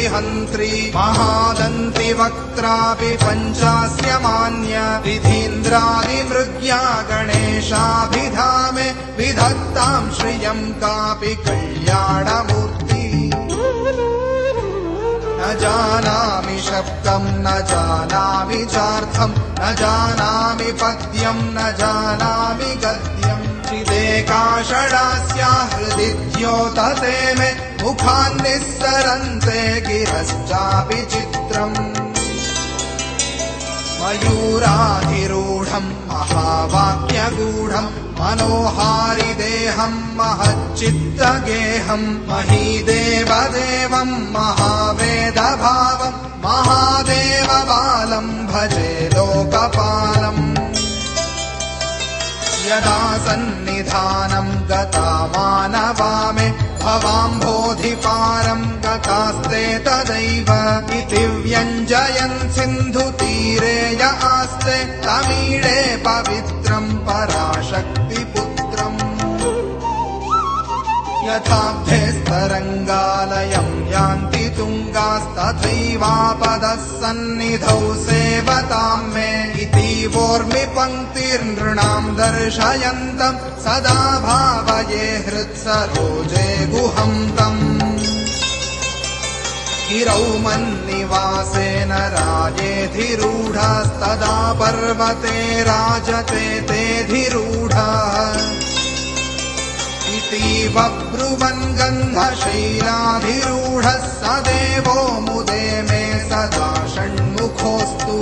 विहन्त्री महादन्ति वक्त्रापि पञ्चास्य मान्य विधीन्द्रादिमृग्या गणेशाभिधामे विधत्तां श्रियं कापि कल्याणमूर्ति न जानामि शब्दं न जानामि चार्थं न जानामि पद्यं न जानामि गद्यं चिदेकाषडास्या हृदि द्योतते मे मुखान्निस्सरन्ते गिरश्चापि चित्रम् मयूराधिरूढं महावाक्यगूढं मनोहारिदेहं महच्चित्तगेहं महीदेवदेवं महावेदभावं महादेवबालं भजे लोकपालम् यदा सन्निधानं गता मानवामे भवाम्भोधिपारं गतास्ते तदैव इति व्यञ्जयन् सिन्धुतीरे य आस्ते तमीडे पवित्रं पराशक्तिपुत्रम् यथाब्धेस्तरङ्गालयं यान्ति तुङ्गास्तथैवापदः सन्निधौ सेवतां मे इति वोर्मिपङ्क्तिर्नृणां दर्शयन्तं सदा भावये हृत्सरोजे गुहं तम् गिरौ मन्निवासेन राजेऽधिरूढस्तदा पर्वते राजते तेऽधिरूढः इति बब्रुवन् गन्धशैलाधिरूढः स देवो मुदे मे सदा षण्मुखोऽस्तु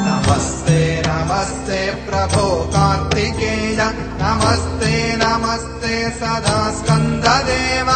नमस्ते नमस्ते प्रभो कार्तिकेय नमस्ते नमस्ते सदा स्कन्ददेव